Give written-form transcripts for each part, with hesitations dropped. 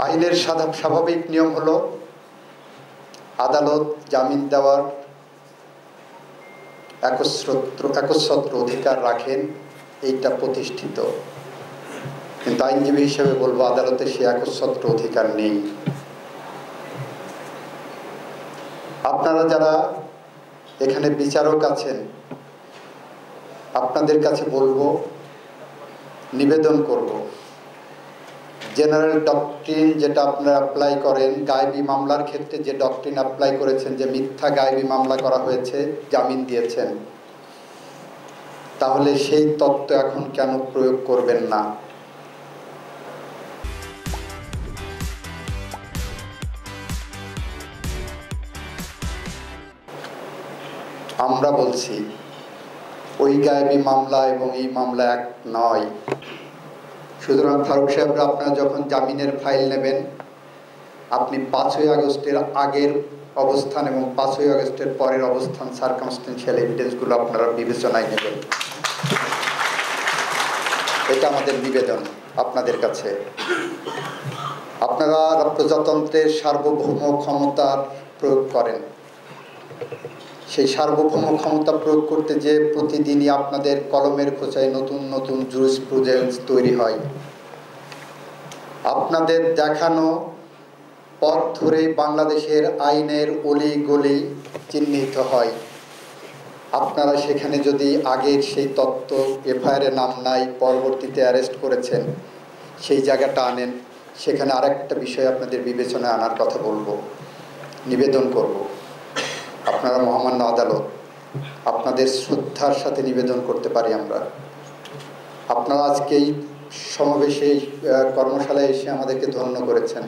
আইনের স্বাভাবিক নিয়ম হলো আদালত জামিন দেওয়ার একচ্ছত্র অধিকার রাখেন, এইটা প্রতিষ্ঠিত। কিন্তু আইনজীবী হিসেবে বলবো আদালতে সে একচ্ছত্র অধিকার নেই। আপনারা যারা এখানে বিচারক আছেন, আপনাদের কাছে বলবো, নিবেদন করব, জেনারেল ডক্ট্রিন যেটা আপনারা অ্যাপ্লাই করেন, গায়েবী মামলার ক্ষেত্রে যে ডক্ট্রিন অ্যাপ্লাই করেছেন, যে মিথ্যা গায়েবী মামলা করা হয়েছে, জামিন দিয়েছেন, তাহলে সেই তত্ত্ব এখন কেন প্রয়োগ করবেন না? আমরা বলছি ওই গায়েবী মামলা এবং এই মামলা এক নয়। সুতরাং ফারুক সাহেবরা, আপনারা যখন জামিনের ফাইল নেবেন, আপনি 5ই আগস্টের আগের অবস্থান এবং 5ই আগস্টের পরের অবস্থান, সার্কামস্টেন্সিয়াল এভিডেন্সগুলো আপনারা বিবেচনায় নেবেন। এটা আমাদের নিবেদন আপনাদের কাছে। আপনারা প্রজাতন্ত্রের সার্বভৌম ক্ষমতার প্রয়োগ করেন, সেই সার্বভৌম ক্ষমতা প্রয়োগ করতে যে প্রতিদিনই আপনাদের কলমের খোঁচায় নতুন নতুন জুরিসপ্রুডেন্স তৈরি হয়। আপনাদের দেখানো পথ ধরে বাংলাদেশের আইনের অলি গলি চিহ্নিত হয়। আপনারা সেখানে যদি আগের সেই তত্ত্ব, এফআইআরে নাম নাই, পরবর্তীতে অ্যারেস্ট করেছেন, সেই জায়গাটা আনেন, সেখানে আরেকটা বিষয় আপনাদের বিবেচনায় আনার কথা বলবো, নিবেদন করব। আপনারা মহামান্য আদালত, আপনাদের শ্রদ্ধার সাথে নিবেদন করতে পারি আমরা, আপনারা আজকে এই সমাবেশে, কর্মশালায় এসে আমাদেরকে ধন্য করেছেন।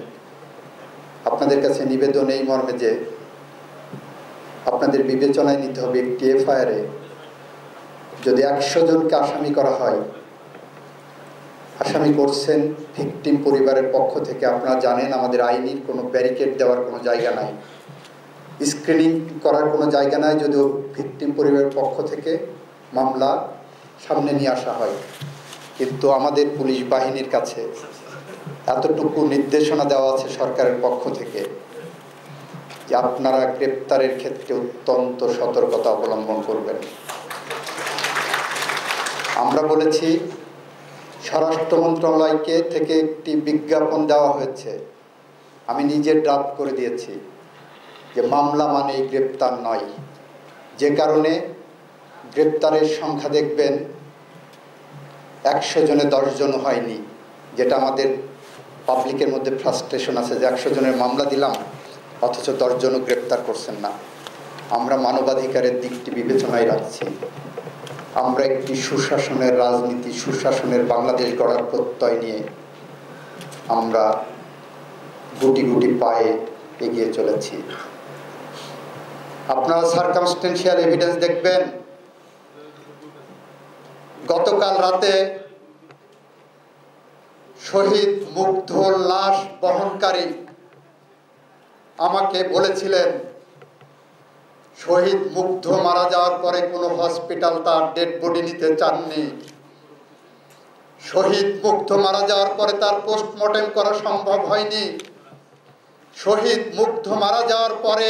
আপনাদের কাছে নিবেদন এই মর্মে যে আপনাদের বিবেচনায় নিতে হবে, একটি এফআইআরে যদি 100 জনকে আসামি করা হয়, আসামি করছেন ভিকটিম পরিবারের পক্ষ থেকে, আপনারা জানেন আমাদের আইনের কোনো ব্যারিকেড দেওয়ার কোনো জায়গা নাই, স্ক্রিনিং করার কোনো জায়গা নাই। যদিও ভিকটিম পরিবারের পক্ষ থেকে মামলা সামনে নিয়ে আসা হয়, কিন্তু আমাদের পুলিশ বাহিনীর কাছে এতটুকু নির্দেশনা দেওয়া আছে সরকারের পক্ষ থেকে যে আপনারা গ্রেপ্তারের ক্ষেত্রে অত্যন্ত সতর্কতা অবলম্বন করবেন। আমরা বলেছি, স্বরাষ্ট্র মন্ত্রণালয়কে থেকে একটি বিজ্ঞাপন দেওয়া হয়েছে, আমি নিজে ড্রাফট করে দিয়েছি, যে মামলা মানেই গ্রেপ্তার নয়। যে কারণে গ্রেপ্তারের সংখ্যা দেখবেন 100 জনে 10 জন হয়নি, যেটা আমাদের পাবলিকের মধ্যে ফ্রাস্ট্রেশন আছে যে 100 জনের মামলা দিলাম অথচ 10 জনও গ্রেপ্তার করছেন না। আমরা মানবাধিকারের দিকটি বিবেচনায় রাখছি। আমরা একটি সুশাসনের রাজনীতি, সুশাসনের বাংলাদেশ গড়ার প্রত্যয় নিয়ে আমরা গুটি গুটি পায়ে এগিয়ে চলেছি। আপনারা সার্কামস্টেন্সিয়াল এভিডেন্স দেখবেন, গতকাল রাতে শহীদ মুগ্ধর লাশ বহনকারী আমাকে বলেছিলেন, শহীদ মুগ্ধ মারা যাওয়ার পরে কোনো হসপিটাল তার ডেড বডি নিতে চাননি। শহীদ মুগ্ধ মারা যাওয়ার পরে তার পোস্টমর্টেম করা সম্ভব হয়নি। শহীদ মুগ্ধ মারা যাওয়ার পরে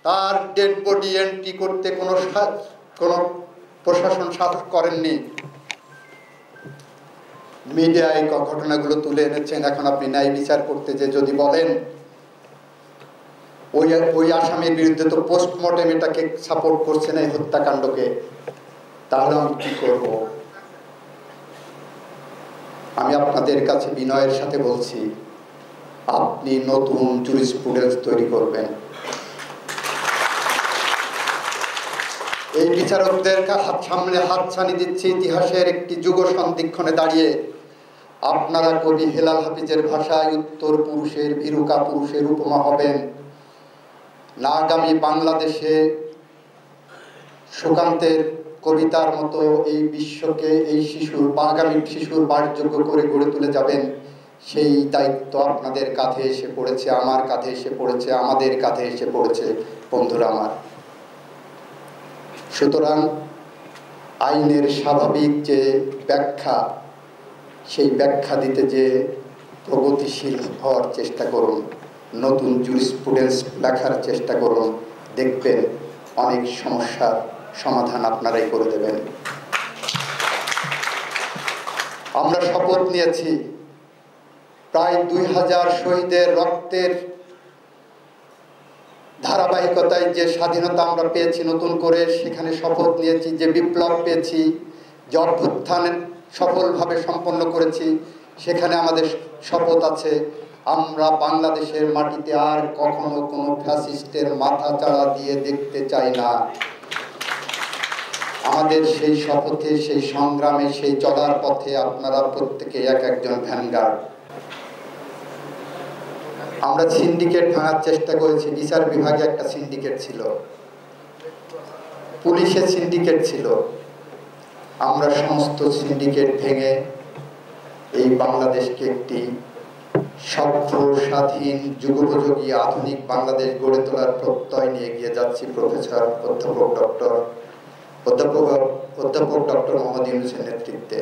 তার ডেড বডি এন্ট্রি করতে কোনো প্রশাসন সাহস করেননি। মিডিয়ায় ঘটনাগুলো তুলে এনেছেন। এখন আপনি ন্যায় বিচার করতে যে যদি বলেন ওই আসামির বিরুদ্ধে তো পোস্টমর্টেম এটাকে সাপোর্ট করছে না, এই হত্যাকাণ্ডকে, তাহলে আমি কি করব? আমি আপনাদের কাছে বিনয়ের সাথে বলছি, আপনি নতুন জুরিসপ্রুডেন্স তৈরি করবেন। এই বিচারকদের সামনে হাতছানি দিচ্ছে ইতিহাসের একটি যুগ সন্ধিক্ষণে দাঁড়িয়ে। আপনারা কবি হেলাল হাফিজের ভাষায় উত্তর পুরুষের ভীরুকা পুরুষের উপমা হবেন না। আগামী বাংলাদেশে সুকান্তের কবিতার মতো এই বিশ্বকে এই আগামী শিশুর বাসযোগ্য করে গড়ে তুলে যাবেন, সেই দায়িত্ব আপনাদের কাঁধে এসে পড়েছে, আমার কাঁধে এসে পড়েছে, আমাদের কাঁধে এসে পড়েছে বন্ধুরা আমার। সুতরাং আইনের স্বাভাবিক যে ব্যাখ্যা, সেই ব্যাখ্যা দিতে যে প্রগতিশীল হওয়ার চেষ্টা করুন, নতুন জুরিসপ্রুডেন্স লেখার চেষ্টা করুন, দেখবেন অনেক সমস্যার সমাধান আপনারাই করে দেবেন। আমরা শপথ নিয়েছি প্রায় 2000 শহীদের রক্তের ধারাবাহিকতায় যে স্বাধীনতা আমরা পেয়েছি নতুন করে, সেখানে শপথ নিয়েছি যে বিপ্লব পেয়েছি, যে অভ্যুত্থান সফলভাবে সম্পন্ন করেছি, সেখানে আমাদের শপথ আছে আমরা বাংলাদেশের মাটিতে আর কখনো কোনো ফ্যাসিস্টের মাথা চাড়া দিয়ে দেখতে চাই না। আমাদের সেই শপথে, সেই সংগ্রামে, সেই চলার পথে আপনারা প্রত্যেকে এক একজন ভ্যানগার্ড। আমরা সিন্ডিকেট ভাঙার চেষ্টা করেছি। বিচার বিভাগে একটা সিন্ডিকেট ছিল, পুলিশে সিন্ডিকেট ছিল। আমরা সমস্ত সিন্ডিকেট ভেঙে এই বাংলাদেশকে একটি সভ্য, স্বাধীন, যুগোপযোগী, আধুনিক বাংলাদেশ গড়ে তোলার প্রত্যয় নিয়ে এগিয়ে যাচ্ছি। প্রফেসর অধ্যাপক ডক্টর মোহাম্মদ ইউনূসের নেতৃত্বে।